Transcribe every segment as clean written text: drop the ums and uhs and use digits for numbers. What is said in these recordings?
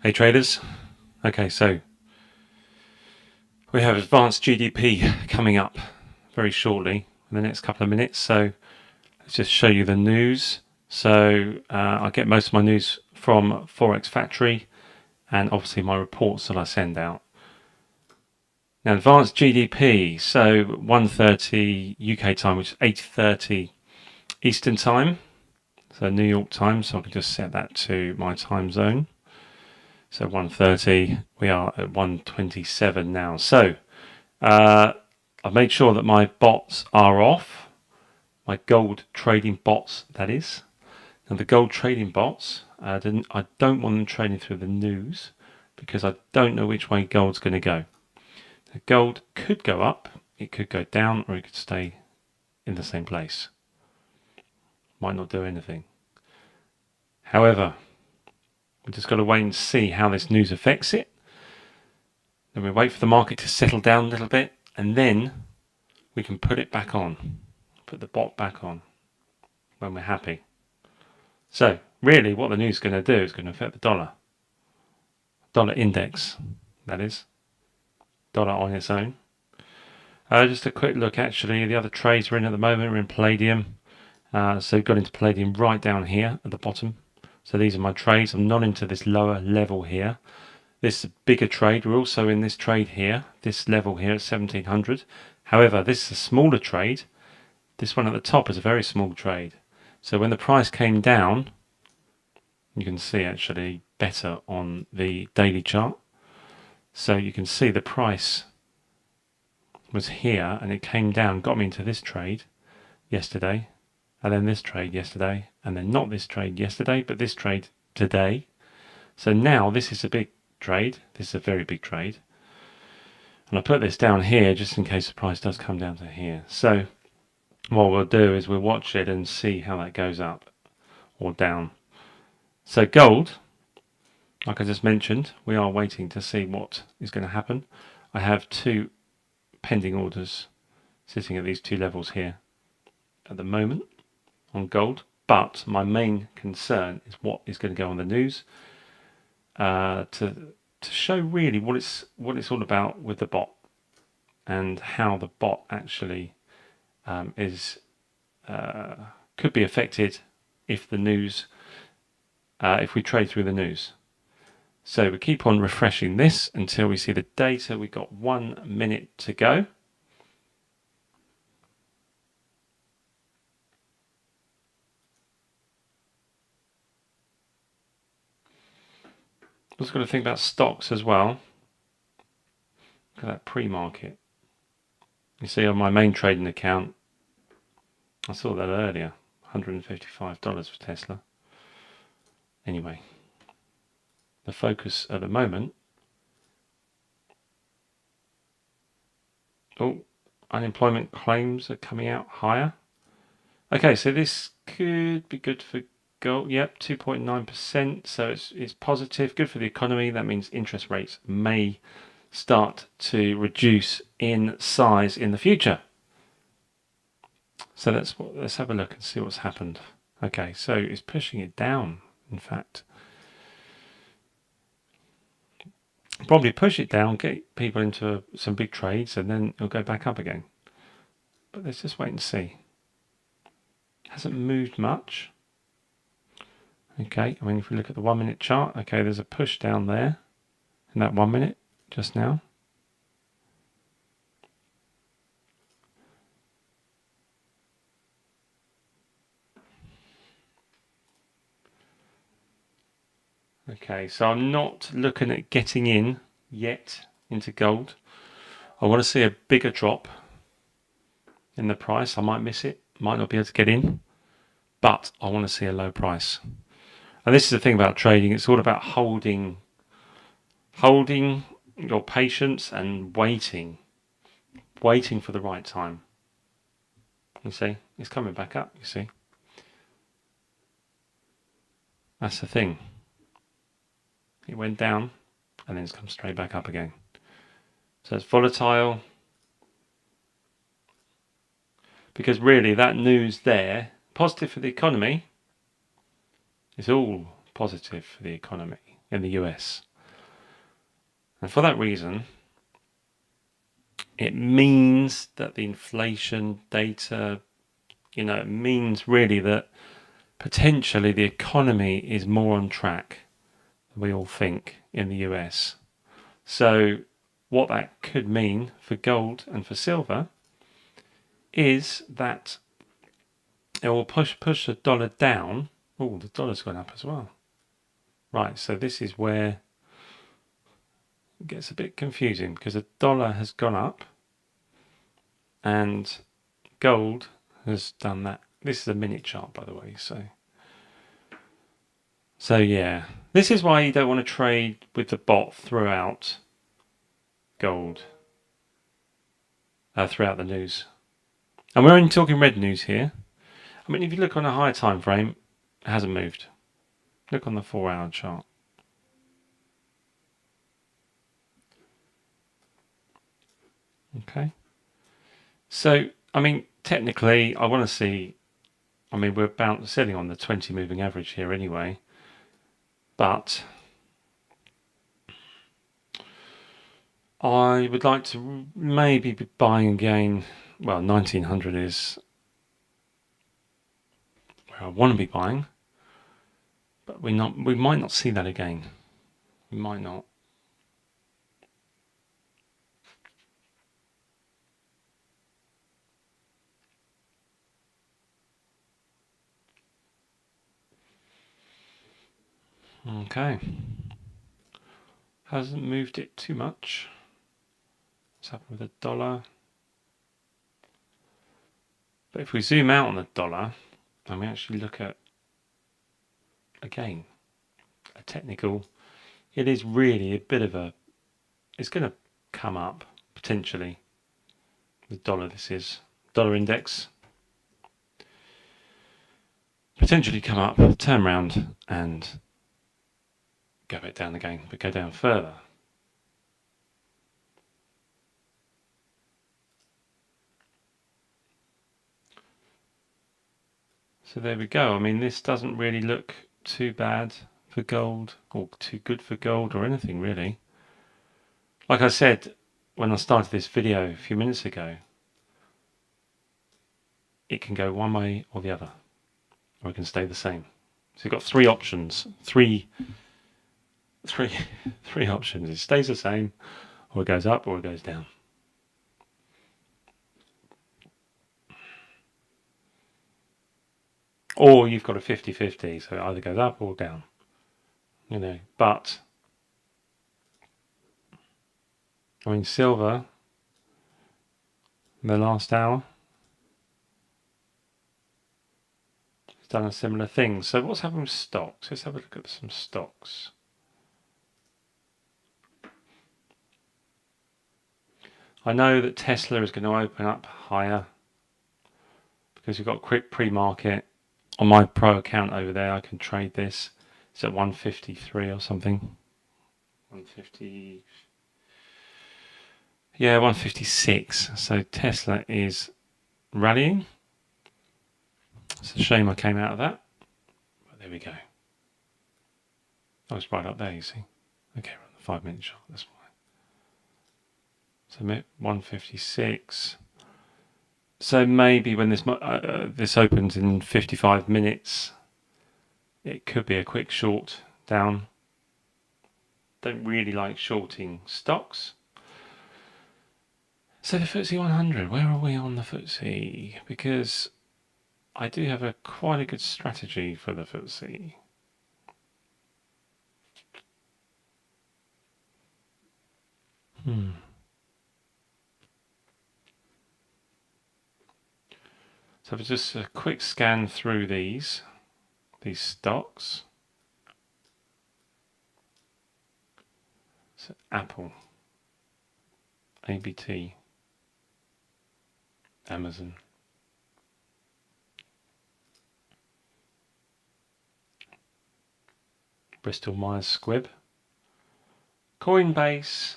Hey traders. Okay, so we have advanced GDP coming up very shortly in the next couple of minutes. So let's just show you the news. So I get most of my news from Forex Factory and obviously my reports that I send out. Now, advanced GDP, so 1:30 UK time, which is 8:30 Eastern time. So New York time, so I can just set that to my time zone. So 1:30, we are at 1:27 now. So I've made sure that my bots are off, my gold trading bots, that is. Now the gold trading bots, I don't want them trading through the news because I don't know which way gold's going to go. The gold could go up, it could go down, or it could stay in the same place. Might not do anything. However, we've just got to wait and see how this news affects it. Then we wait for the market to settle down a little bit, and then we can put it back on, put the bot back on when we're happy. So really what the news is going to do is going to affect the dollar index, that is, dollar on its own. Just a quick look, actually, the other trades we're in at the moment, we're in palladium. So we've got into palladium right down here at the bottom. So these are my trades. I'm not into this lower level here. This is a bigger trade. We're also in this trade here, this level here at 1700. However, this is a smaller trade. This one at the top is a very small trade. So when the price came down, you can see actually better on the daily chart. So you can see the price was here and it came down, got me into this trade yesterday, and then this trade yesterday, and then not this trade yesterday, but this trade today. So now this is a big trade. This is a very big trade. And I put this down here just in case the price does come down to here. So what we'll do is we'll watch it and see how that goes up or down. So gold, like I just mentioned, we are waiting to see what is going to happen. I have two pending orders sitting at these two levels here at the moment on gold, but my main concern is what is going to go on the news to show really what it's all about with the bot and how the bot actually could be affected if the news if we trade through the news. So we keep on refreshing this until we see the data. We've got 1 minute to go. Also got to think about stocks as well. Look at that pre-market. You see on my main trading account, I saw that earlier, $155 for Tesla. Anyway, the focus at the moment. Oh, unemployment claims are coming out higher. Okay, so this could be good for gold. Yep, 2.9%. So it's positive, good for the economy. That means interest rates may start to reduce in size in the future. So let's have a look and see what's happened. Okay, so it's pushing it down, in fact. Probably push it down, get people into some big trades, and then it'll go back up again. But let's just wait and see. Hasn't moved much. Okay, I mean, if we look at the 1 minute chart, okay, there's a push down there in that 1 minute just now. Okay, so I'm not looking at getting in yet into gold. I want to see a bigger drop in the price. I might miss it, might not be able to get in, but I want to see a low price. And this is the thing about trading, it's all about holding your patience and waiting for the right time. You see, it's coming back up, you see. That's the thing. It went down and then it's come straight back up again. So it's volatile. Because really that news there, positive for the economy, it's all positive for the economy in the US. And for that reason, it means that the inflation data, it means really that potentially the economy is more on track than we all think in the US. So what that could mean for gold and for silver is that it will push the dollar down. Oh, the dollar's gone up as well. Right, so this is where it gets a bit confusing because the dollar has gone up and gold has done that. This is a minute chart, by the way. So yeah, this is why you don't want to trade with the bot throughout gold, throughout the news. And we're only talking red news here. I mean, if you look on a higher time frame, it hasn't moved. Look on the 4-hour chart. Okay. So, I mean, technically, I want to see. I mean, we're sitting on the 20 moving average here anyway. But I would like to maybe be buying again. Well, 1900 is where I want to be buying. But we might not see that again. We might not. Okay. Hasn't moved it too much. What's happened with the dollar? But if we zoom out on the dollar and we actually look at, again, a technical, it is really a bit of a, it's going to come up potentially. The dollar, this is dollar index, potentially come up, turn around and go back down again, but go down further. So there we go. I mean, this doesn't really look too bad for gold or too good for gold or anything really. Like I said when I started this video a few minutes ago, it can go one way or the other, or it can stay the same. So you've got three options, three options. It stays the same, or it goes up, or it goes down. Or you've got a 50-50, so it either goes up or down. But I mean, silver, in the last hour, has done a similar thing. So what's happened with stocks? Let's have a look at some stocks. I know that Tesla is going to open up higher because we've got quick pre-market. On my pro account over there, I can trade this. It's at 153 or something. 150. Yeah, 156. So Tesla is rallying. It's a shame I came out of that. But there we go. I was right up there, you see. Okay, we're on the 5-minute chart. That's fine. So 156. So maybe when this opens in 55 minutes, it could be a quick short down. Don't really like shorting stocks. So the FTSE 100, where are we on the FTSE? Because I do have quite a good strategy for the FTSE. So just a quick scan through these stocks. So Apple, ABT, Amazon, Bristol Myers Squibb, Coinbase,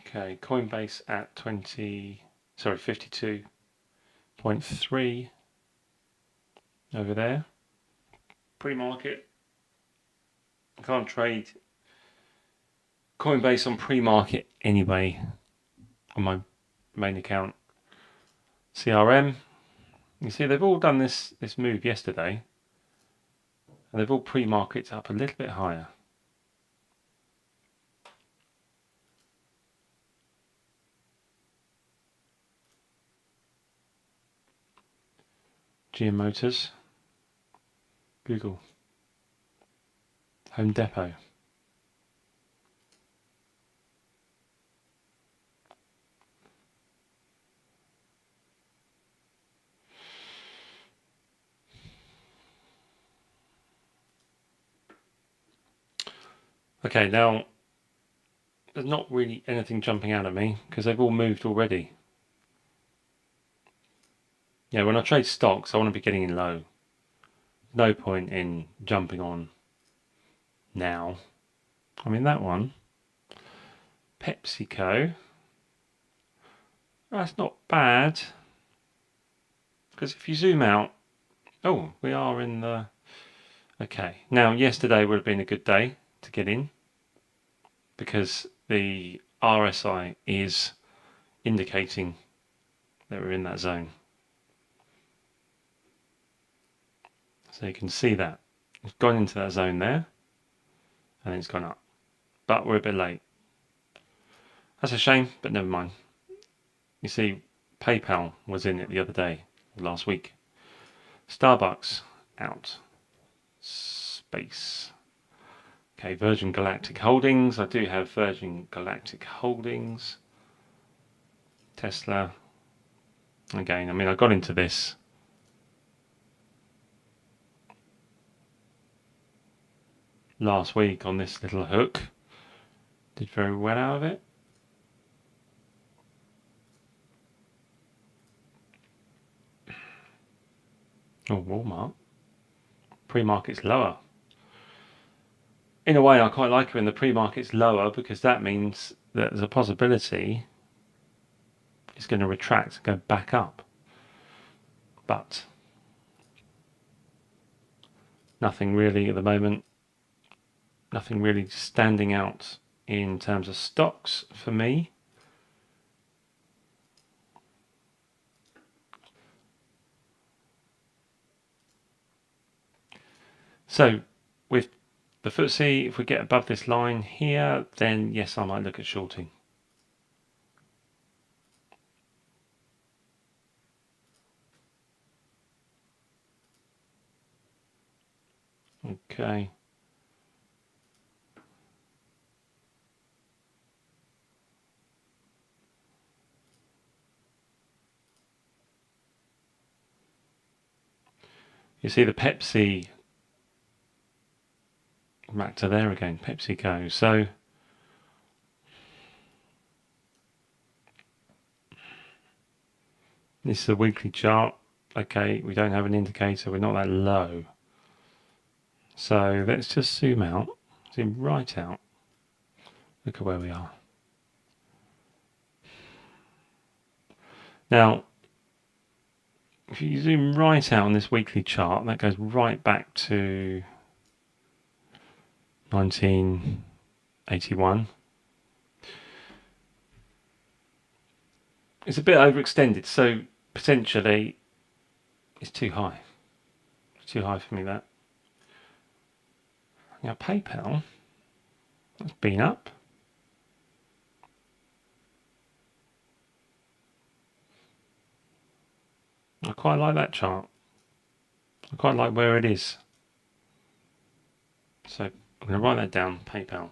okay, Coinbase at 52. 0.3 over there. Pre-market. I can't trade Coinbase on pre-market anyway on my main account. CRM. You see, they've all done this move yesterday, and they've all pre-markets up a little bit higher. GM Motors, Google, Home Depot. Okay, now there's not really anything jumping out at me because they've all moved already. Yeah, when I trade stocks, I want to be getting in low. No point in jumping on now. I mean, that one, PepsiCo, that's not bad. Because if you zoom out, oh, we are in the... Okay, now yesterday would have been a good day to get in because the RSI is indicating that we're in that zone. So you can see that. It's gone into that zone there and then it's gone up. But we're a bit late. That's a shame, but never mind. You see, PayPal was in it the other day, last week. Starbucks out. Space. Okay, Virgin Galactic Holdings. I do have Virgin Galactic Holdings. Tesla. Again, I mean, I got into this last week on this little hook. Did very well out of it. Oh, Walmart. Pre-market's lower. In a way, I quite like it when the pre-market's lower because that means that there's a possibility it's going to retract and go back up. But nothing really at the moment. Nothing really standing out in terms of stocks for me. So with the FTSE, if we get above this line here, then yes, I might look at shorting. Okay. You see the Pepsi back to there again, PepsiCo. So this is a weekly chart. Okay, we don't have an indicator, we're not that low. So let's just zoom out, zoom right out. Look at where we are. Now, if you zoom right out on this weekly chart, that goes right back to 1981. It's a bit overextended, so potentially it's too high. It's too high for me, that. Now PayPal, that's been up. I quite like that chart. I quite like where it is. So I'm going to write that down, PayPal.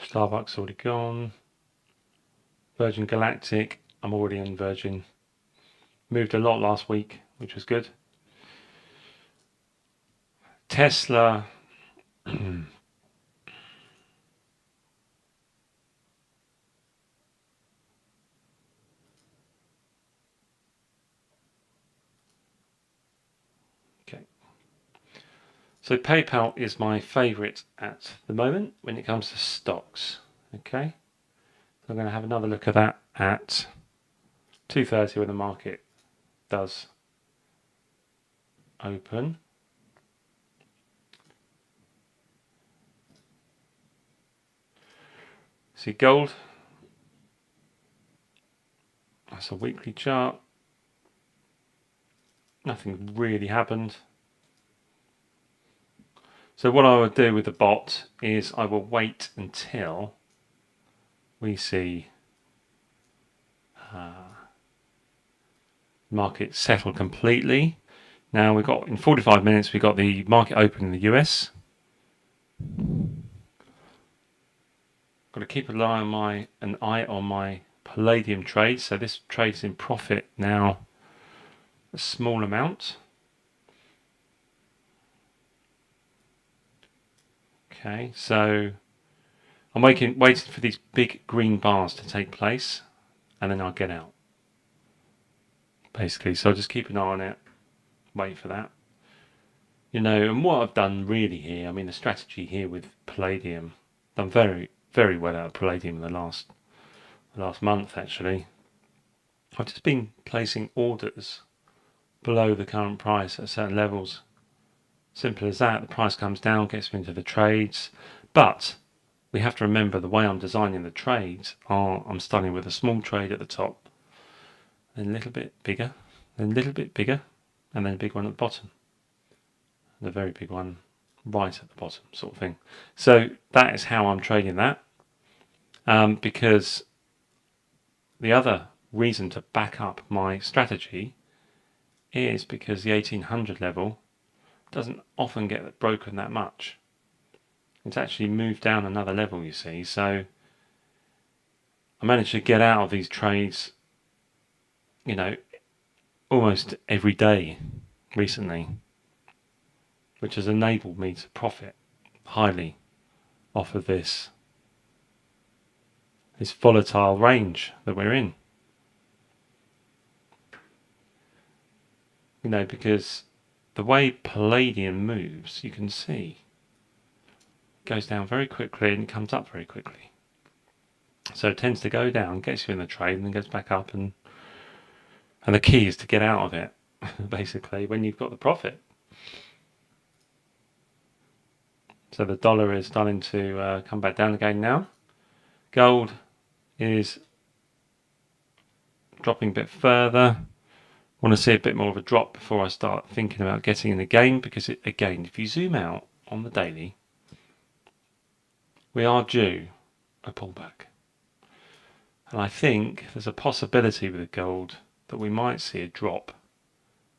Starbucks already gone. Virgin Galactic, I'm already on Virgin. Moved a lot last week, which was good. Tesla. So PayPal is my favourite at the moment when it comes to stocks. Okay, so I'm going to have another look at that at 2:30 when the market does open. See gold. That's a weekly chart. Nothing really happened. So what I would do with the bot is I will wait until we see market settle completely. Now we've got in 45 minutes we've got the market open in the US. Got to keep an eye on my palladium trade. So this trade's in profit now, a small amount. Okay, so I'm waiting for these big green bars to take place, and then I'll get out. Basically, so I'll just keep an eye on it, wait for that. You know, and what I've done really here, I mean, the strategy here with palladium, done very, very well out of palladium in the last month actually. I've just been placing orders below the current price at certain levels. Simple as that. The price comes down, gets me into the trades, but we have to remember the way I'm designing the trades are I'm starting with a small trade at the top, then a little bit bigger, then a little bit bigger, and then a big one at the bottom, and a very big one right at the bottom, sort of thing. So that is how I'm trading that, because the other reason to back up my strategy is because the 1800 level doesn't often get broken that much. It's actually moved down another level, you see. So I managed to get out of these trades, you know, almost every day recently, which has enabled me to profit highly off of this volatile range that we're in. You know, because the way palladium moves, you can see, it goes down very quickly and it comes up very quickly. So it tends to go down, gets you in the trade, and then goes back up, and the key is to get out of it, basically, when you've got the profit. So the dollar is starting to come back down again now. Gold is dropping a bit further. Want to see a bit more of a drop before I start thinking about getting in again, because again, if you zoom out on the daily, we are due a pullback. And I think there's a possibility with the gold that we might see a drop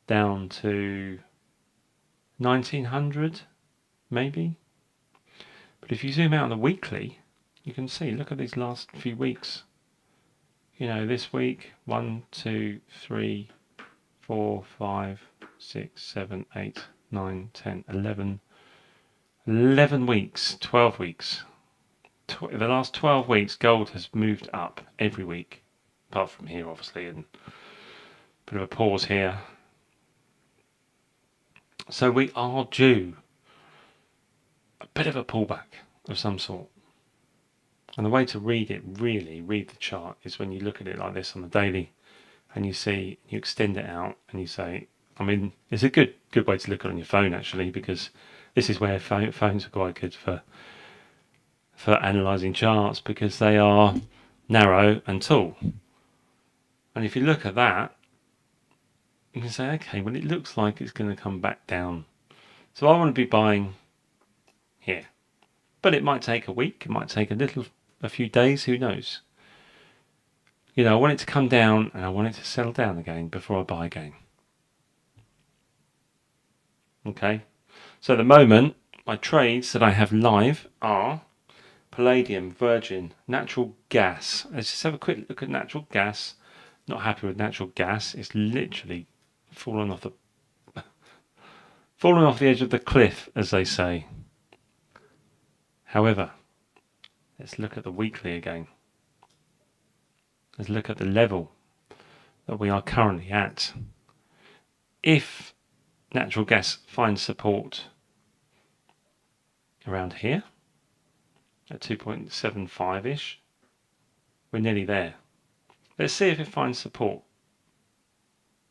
down to 1900 maybe. But if you zoom out on the weekly, you can see, look at these last few weeks. You know, this week, 1, 2, 3, 4, 5, 6, 7, 8, 9, 10, 11 weeks, 12 weeks. The last 12 weeks, gold has moved up every week, apart from here, obviously, and a bit of a pause here. So we are due a bit of a pullback of some sort. And the way to read it, really read the chart, is when you look at it like this on the daily, and you see, you extend it out, and you say, I mean, it's a good way to look at it on your phone actually, because this is where phones are quite good for analysing charts, because they are narrow and tall. And if you look at that, you can say, okay, well, it looks like it's going to come back down. So I want to be buying here. But it might take a week, it might take a few days, who knows. You know, I want it to come down and I want it to settle down again before I buy again. Okay, so at the moment, my trades that I have live are palladium, virgin, natural gas. Let's just have a quick look at natural gas. Not happy with natural gas. It's literally fallen off the edge of the cliff, as they say. However, let's look at the weekly again. Let's look at the level that we are currently at. If natural gas finds support around here at 2.75-ish. We're nearly there. Let's see if it finds support,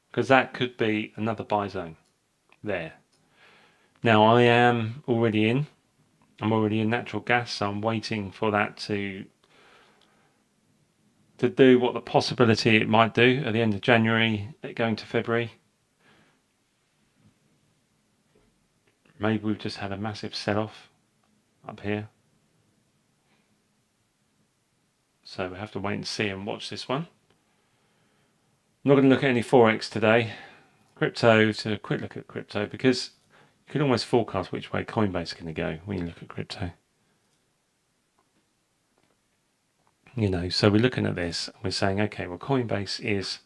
because that could be another buy zone there. Now I am already in. I'm already in natural gas, so I'm waiting for that to do what the possibility it might do at the end of January, going to February. Maybe we've just had a massive sell-off up here. So we have to wait and see and watch this one. I'm not going to look at any Forex today. Crypto, to a quick look at crypto, because you can almost forecast which way Coinbase is going to go when you look at crypto. So we're looking at this and we're saying, okay, well, Coinbase is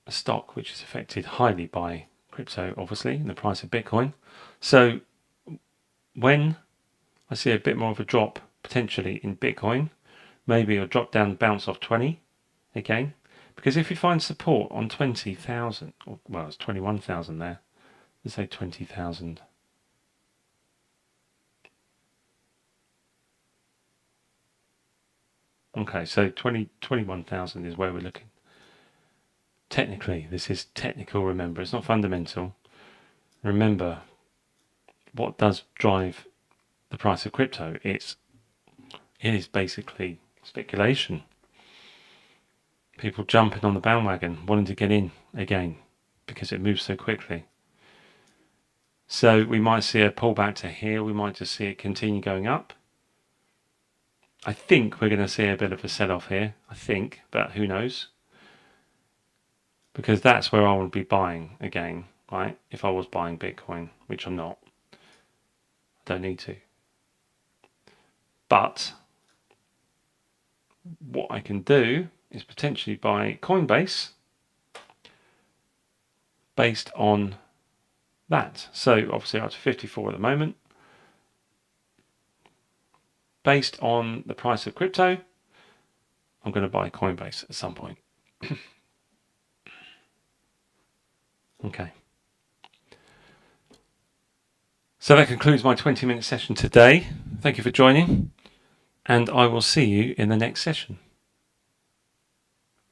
a stock which is affected highly by crypto, obviously, and the price of Bitcoin. So when I see a bit more of a drop potentially in Bitcoin, maybe it'll drop down, bounce off 20 again, because if you find support on 20,000, well, it's 21,000 there, let's say 20,000. Okay, so 21,000 is where we're looking. Technically, this is technical, remember, it's not fundamental. Remember, what does drive the price of crypto? It is basically speculation. People jumping on the bandwagon, wanting to get in again because it moves so quickly. So we might see a pullback to here, we might just see it continue going up. I think we're going to see a bit of a sell-off here, I think, but who knows? Because that's where I would be buying again, right? If I was buying Bitcoin, which I'm not. I don't need to. But what I can do is potentially buy Coinbase based on that. So obviously up to 54 at the moment. Based on the price of crypto, I'm going to buy Coinbase at some point. Okay. So that concludes my 20-minute session today. Thank you for joining, and I will see you in the next session.